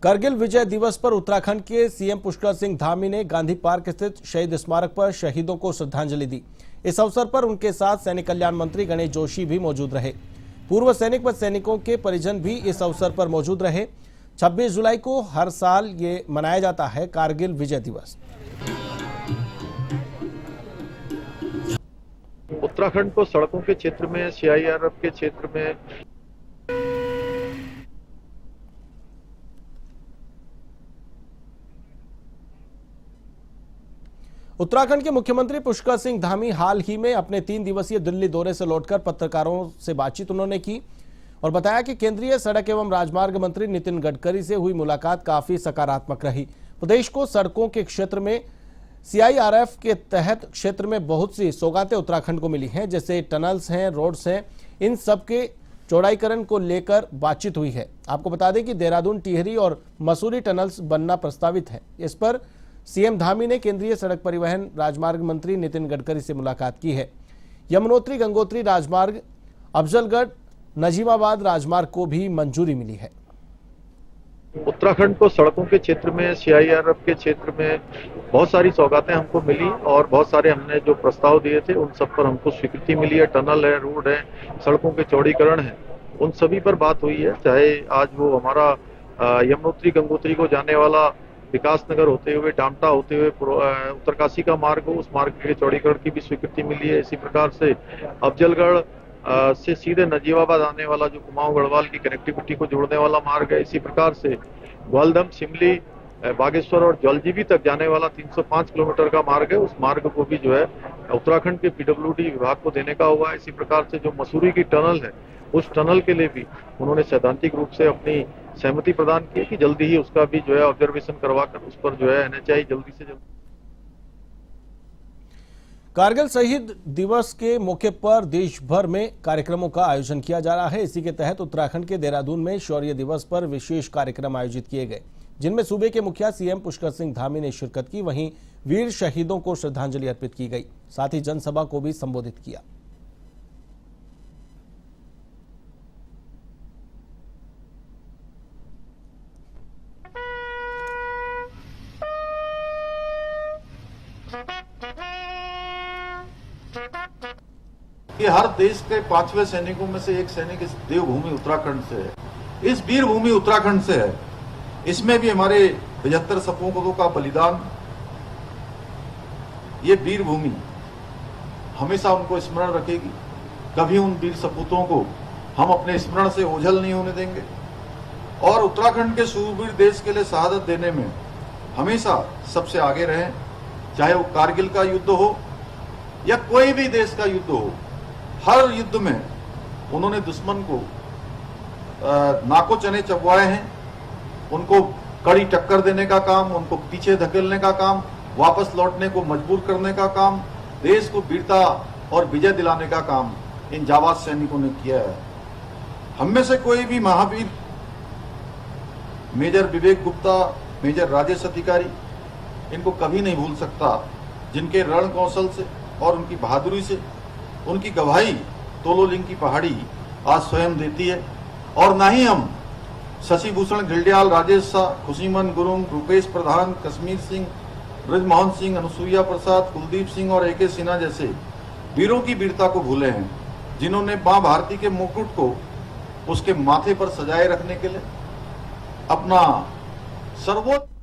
कारगिल विजय दिवस पर उत्तराखंड के सीएम पुष्कर सिंह धामी ने गांधी पार्क स्थित शहीद स्मारक पर शहीदों को श्रद्धांजलि दी। इस अवसर पर उनके साथ सैनिक कल्याण मंत्री गणेश जोशी भी मौजूद रहे। पूर्व सैनिक व सैनिकों के परिजन भी इस अवसर पर मौजूद रहे। 26 जुलाई को हर साल ये मनाया जाता है कारगिल विजय दिवस। उत्तराखंड को सड़कों के क्षेत्र में, सीआईआरएफ के क्षेत्र में उत्तराखंड के मुख्यमंत्री पुष्कर सिंह धामी हाल ही में अपने 3 दिवसीय दिल्ली दौरे से लौटकर पत्रकारों से बातचीत उन्होंने की और बताया कि केंद्रीय सड़क एवं राजमार्ग मंत्री नितिन गडकरी से हुई मुलाकात काफी सकारात्मक रही। प्रदेश को सड़कों के क्षेत्र में सीआईआरएफ के तहत क्षेत्र में बहुत सी सौगातें उत्तराखंड को मिली हैं, जैसे टनल्स हैं, रोड्स हैं। इन सब के चौड़ाईकरण को लेकर बातचीत हुई है। आपको बता दें कि देहरादून, टिहरी और मसूरी टनल्स बनना प्रस्तावित है। इस पर सीएम धामी ने केंद्रीय सड़क परिवहन राजमार्ग मंत्री नितिन गडकरी से मुलाकात की है। यमुनोत्री गंगोत्री राजमार्ग, अफजलगढ़ नजीमाबाद राजमार्ग को भी मंजूरी मिली है। उत्तराखंड को सड़कों के क्षेत्र में, सीआईआरएफ के क्षेत्र में बहुत सारी सौगातें हमको मिली और बहुत सारे हमने जो प्रस्ताव दिए थे उन सब पर हमको स्वीकृति मिली है। टनल है, रोड है, सड़कों के चौड़ीकरण है, उन सभी पर बात हुई है। चाहे आज वो हमारा यमुनोत्री गंगोत्री को जाने वाला विकासनगर होते हुए, डामटा होते हुए उत्तरकाशी का मार्ग हो, उस मार्ग के चौड़ीकरण की भी स्वीकृति मिली है। इसी प्रकार से अफजलगढ़ से सीधे नजीबाबाद आने वाला जो कुमाऊं गढ़वाल की कनेक्टिविटी को जोड़ने वाला मार्ग है, इसी प्रकार से ग्वालदम, शिमली, बागेश्वर और जलजीबी तक जाने वाला 305 किलोमीटर का मार्ग है, उस मार्ग को भी जो है उत्तराखंड के पीडब्ल्यूडी विभाग को देने का हुआ है। इसी प्रकार से जो मसूरी की टनल है, उस टनल के लिए भी उन्होंने सैद्धांतिक रूप से अपनी सहमति प्रदान की कि जल्दी ही उसका भी जो है ऑब्जर्वेशन करवाकर उस पर जो है एनएचआई जल्दी से जल्दी। कारगिल शहीद दिवस के मौके पर देश भर में कार्यक्रमों का आयोजन किया जा रहा है। इसी के तहत उत्तराखंड के देहरादून में शौर्य दिवस पर विशेष कार्यक्रम आयोजित किए गए, जिनमें सूबे के मुखिया सीएम पुष्कर सिंह धामी ने शिरकत की। वहीं वीर शहीदों को श्रद्धांजलि अर्पित की गई, साथ ही जनसभा को भी संबोधित किया। कि हर देश के 5वें सैनिकों में से एक सैनिक इस देवभूमि उत्तराखंड से है, इस वीर भूमि उत्तराखंड से है। इसमें भी हमारे 75 सपूतों का बलिदान, ये वीर भूमि हमेशा उनको स्मरण रखेगी। कभी उन वीर सपूतों को हम अपने स्मरण से ओझल नहीं होने देंगे और उत्तराखंड के शूरवीर देश के लिए शहादत देने में हमेशा सबसे आगे रहें। चाहे वो कारगिल का युद्ध हो या कोई भी देश का युद्ध हो, हर युद्ध में उन्होंने दुश्मन को नाको चने चबवाए हैं। उनको कड़ी टक्कर देने का काम, उनको पीछे धकेलने का काम, वापस लौटने को मजबूर करने का काम, देश को वीरता और विजय दिलाने का काम इन जाबाज सैनिकों ने किया है। हम में से कोई भी महावीर मेजर विवेक गुप्ता, मेजर राजेश अधिकारी, इनको कभी नहीं भूल सकता, जिनके रण कौशल से और उनकी बहादुरी से उनकी गवाही तोलोलिंग की पहाड़ी आज स्वयं देती है। और ना ही हम शशि भूषण गिल्डियाल, राजेश शाह, खुशीमन गुरुंग, रूपेश प्रधान, कश्मीर सिंह, ब्रजमोहन सिंह, अनुसुईया प्रसाद, कुलदीप सिंह और एके सिन्हा जैसे वीरों की वीरता को भूले हैं, जिन्होंने मां भारती के मुकुट को उसके माथे पर सजाए रखने के लिए अपना सर्वोच्च।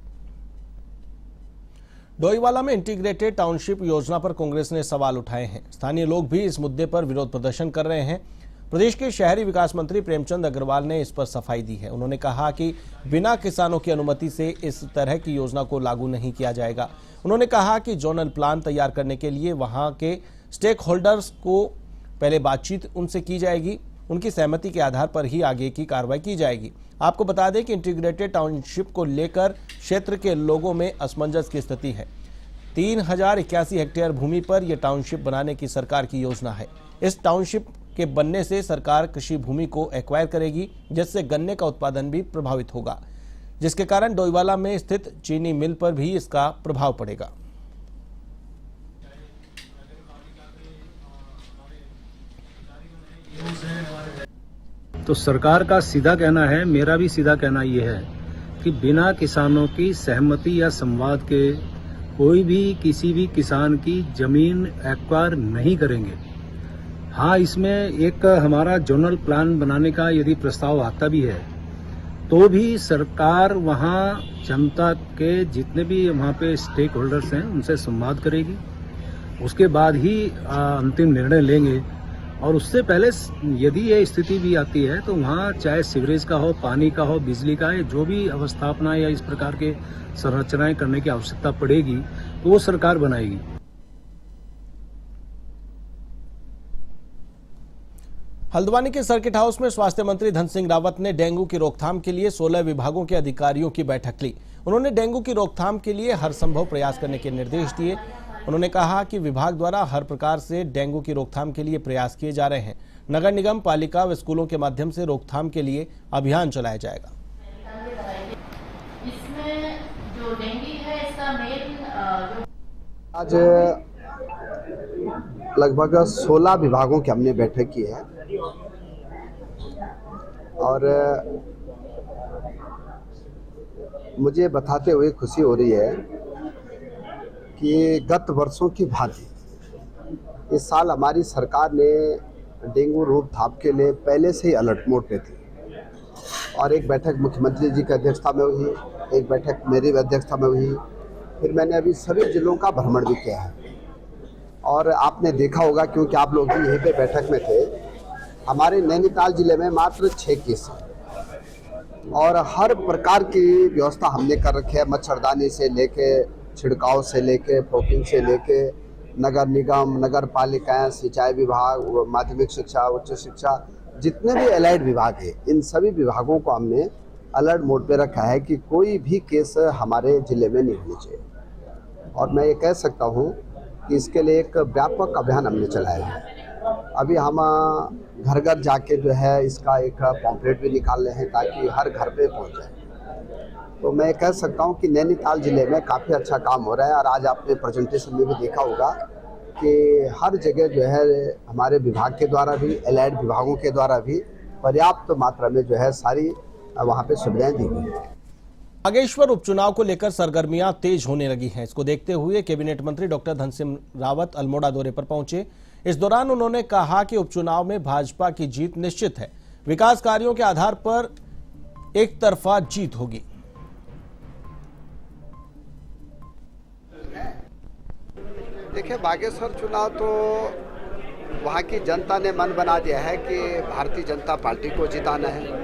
डोईवाला में इंटीग्रेटेड टाउनशिप योजना पर कांग्रेस ने सवाल उठाए हैं। स्थानीय लोग भी इस मुद्दे पर विरोध प्रदर्शन कर रहे हैं। प्रदेश के शहरी विकास मंत्री प्रेमचंद अग्रवाल ने इस पर सफाई दी है। उन्होंने कहा कि बिना किसानों की अनुमति से इस तरह की योजना को लागू नहीं किया जाएगा। उन्होंने कहा कि जोनल प्लान तैयार करने के लिए वहां के स्टेक होल्डर्स को पहले बातचीत उनसे की जाएगी, उनकी सहमति के आधार पर ही आगे की कार्रवाई की जाएगी। आपको बता दें कि इंटीग्रेटेड टाउनशिप को लेकर क्षेत्र के लोगों में असमंजस की स्थिति है। 3081 हेक्टेयर भूमि पर यह टाउनशिप बनाने की सरकार की योजना है। इस टाउनशिप के बनने से सरकार कृषि भूमि को एक्वायर करेगी, जिससे गन्ने का उत्पादन भी प्रभावित होगा, जिसके कारण डोईवाला में स्थित चीनी मिल पर भी इसका प्रभाव पड़ेगा। तो सरकार का सीधा कहना है, मेरा भी सीधा कहना ये है कि बिना किसानों की सहमति या संवाद के कोई भी किसी भी किसान की जमीन एक्वायर नहीं करेंगे। हाँ, इसमें एक हमारा जोनल प्लान बनाने का यदि प्रस्ताव आता भी है तो भी सरकार वहाँ जनता के जितने भी वहाँ पे स्टेक होल्डर्स हैं उनसे संवाद करेगी, उसके बाद ही अंतिम निर्णय लेंगे। और उससे पहले यदि ये स्थिति भी आती है तो वहाँ चाहे सीवरेज का हो, पानी का हो, बिजली का है, जो भी अवस्थापना या इस प्रकार के संरचनाएं करने की आवश्यकता पड़ेगी तो वो सरकार बनाएगी। हल्द्वानी के सर्किट हाउस में स्वास्थ्य मंत्री धन सिंह रावत ने डेंगू की रोकथाम के लिए 16 विभागों के अधिकारियों की बैठक ली। उन्होंने डेंगू की रोकथाम के लिए हर संभव प्रयास करने के निर्देश दिए। उन्होंने कहा कि विभाग द्वारा हर प्रकार से डेंगू की रोकथाम के लिए प्रयास किए जा रहे हैं। नगर निगम, पालिका व स्कूलों के माध्यम से रोकथाम के लिए अभियान चलाया जाएगा। इसमें जो डेंगू है इसका मेन आज लगभग 16 विभागों की हमने बैठक की है और मुझे बताते हुए खुशी हो रही है कि गत वर्षों की भांति इस साल हमारी सरकार ने डेंगू रोकथाम के लिए पहले से ही अलर्ट मोड पे थी और एक बैठक मुख्यमंत्री जी की अध्यक्षता में हुई, एक बैठक मेरी अध्यक्षता में हुई, फिर मैंने अभी सभी जिलों का भ्रमण भी किया है। और आपने देखा होगा क्योंकि आप लोग भी यहीं पे बैठक में थे, हमारे नैनीताल जिले में मात्र 6 केस हैं और हर प्रकार की व्यवस्था हमने कर रखी है। मच्छरदानी से लेके छिड़काव से लेके फोकिंग से लेके नगर निगम, नगर पालिकाएँ, सिंचाई विभाग, माध्यमिक शिक्षा, उच्च शिक्षा, जितने भी एलाइड विभाग है इन सभी विभागों को हमने अलर्ट मोड पे रखा है कि कोई भी केस हमारे जिले में नहीं होनी चाहिए। और मैं ये कह सकता हूँ कि इसके लिए एक व्यापक अभियान हमने चलाया है। अभी हम घर घर जाके जो है इसका एक पॉम्पलेट भी निकाल रहे हैं ताकि हर घर पे पहुँच जाए। तो मैं कह सकता हूँ कि नैनीताल जिले में काफ़ी अच्छा काम हो रहा है और आज आपने प्रेजेंटेशन में भी देखा होगा कि हर जगह जो है हमारे विभाग के द्वारा भी, एलाइड विभागों के द्वारा भी पर्याप्त मात्रा में जो है सारी वहाँ पे सुविधाएं दी गई हैं। बागेश्वर उपचुनाव को लेकर सरगर्मियां तेज होने लगी हैं। इसको देखते हुए कैबिनेट मंत्री डॉक्टर धन सिंह रावत अल्मोड़ा दौरे पर पहुंचे। इस दौरान उन्होंने कहा कि उपचुनाव में भाजपा की जीत निश्चित है। विकास कार्यों के आधार पर एक तरफा जीत होगी। देखिए, बागेश्वर चुनाव तो वहाँ की जनता ने मन बना दिया है कि भारतीय जनता पार्टी को जिताना है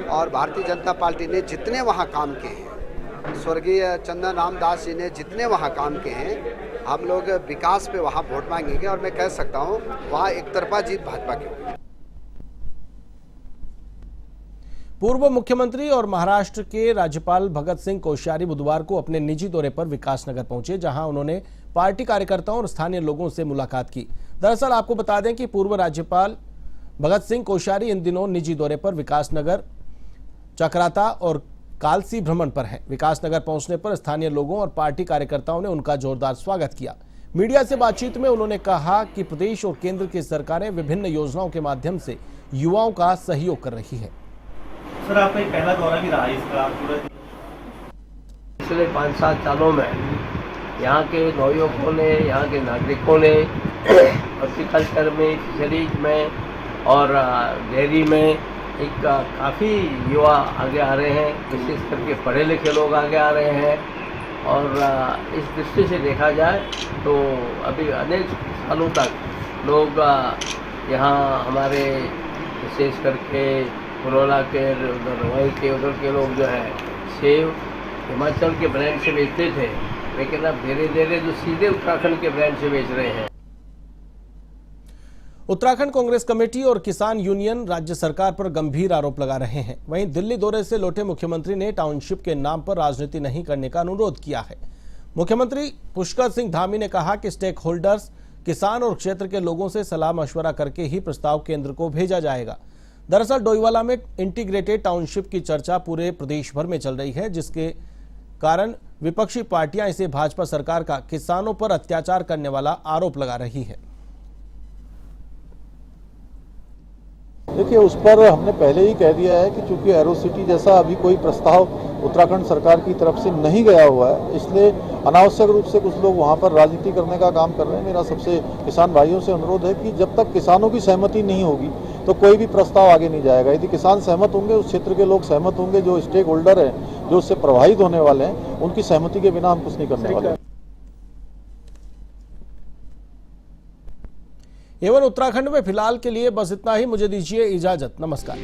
और भारतीय जनता पार्टी ने जितने वहाँ काम किए हैं, स्वर्गीय चंदन रामदास जी ने जितने वहाँ काम किए हैं, हम लोग विकास पे वहाँ वोट मांगेंगे और मैं कह सकता हूँ वहाँ एक तरफा जीत भाजपा की होगी। पूर्व मुख्यमंत्री और महाराष्ट्र के राज्यपाल भगत सिंह कोश्यारी बुधवार को अपने निजी दौरे पर विकासनगर पहुंचे, जहां उन्होंने पार्टी कार्यकर्ताओं और स्थानीय लोगों से मुलाकात की। दरअसल आपको बता दें कि पूर्व राज्यपाल भगत सिंह कोश्यारी इन दिनों निजी दौरे पर विकासनगर, चक्राता और कालसी भ्रमण पर हैं। विकासनगर पहुंचने पर स्थानीय लोगों और पार्टी कार्यकर्ताओं ने उनका जोरदार स्वागत किया। मीडिया से बातचीत में उन्होंने कहा कि प्रदेश और केंद्र की सरकारें विभिन्न योजनाओं के माध्यम से युवाओं का सहयोग कर रही है। सर, आपका एक पहला दौरा भी रहा इसका पूरा। पिछले 5-7 सालों में यहाँ के नवयुवकों ने, यहाँ के नागरिकों ने हॉर्टिकल्चर में, फिशरीज में और डेयरी में एक काफ़ी युवा आगे आ रहे हैं। विशेष करके पढ़े लिखे लोग आगे आ रहे हैं और इस दृष्टि से देखा जाए तो अभी अनेक सालों तक लोग यहाँ हमारे विशेष करके पुरोला के, उधर रवाई के, उधर के लोग जो है सेब हिमाचल के ब्रांड से बेचते थे, लेकिन अब धीरे धीरे जो सीधे उत्तराखंड के ब्रांड से बेच रहे हैं। उत्तराखंड कांग्रेस कमेटी और किसान यूनियन राज्य सरकार पर गंभीर आरोप लगा रहे हैं। वहीं दिल्ली दौरे से लौटे मुख्यमंत्री ने टाउनशिप के नाम पर राजनीति नहीं करने का अनुरोध किया है। मुख्यमंत्री पुष्कर सिंह धामी ने कहा कि स्टेक होल्डर्स, किसान और क्षेत्र के लोगों से सलाह मशवरा करके ही प्रस्ताव केंद्र को भेजा जाएगा। दरअसल डोईवाला में इंटीग्रेटेड टाउनशिप की चर्चा पूरे प्रदेश भर में चल रही है, जिसके कारण विपक्षी पार्टियां इसे भाजपा सरकार का किसानों पर अत्याचार करने वाला आरोप लगा रही है। देखिए, उस पर हमने पहले ही कह दिया है कि चूंकि एरो सिटी जैसा अभी कोई प्रस्ताव उत्तराखंड सरकार की तरफ से नहीं गया हुआ है, इसलिए अनावश्यक रूप से कुछ लोग वहां पर राजनीति करने का काम कर रहे हैं। मेरा सबसे किसान भाइयों से अनुरोध है कि जब तक किसानों की सहमति नहीं होगी तो कोई भी प्रस्ताव आगे नहीं जाएगा। यदि किसान सहमत होंगे, उस क्षेत्र के लोग सहमत होंगे, जो स्टेक होल्डर हैं, जो उससे प्रभावित होने वाले हैं, उनकी सहमति के बिना हम कुछ नहीं करने वाले। एवं उत्तराखंड में फिलहाल के लिए बस इतना ही। मुझे दीजिए इजाजत। नमस्कार।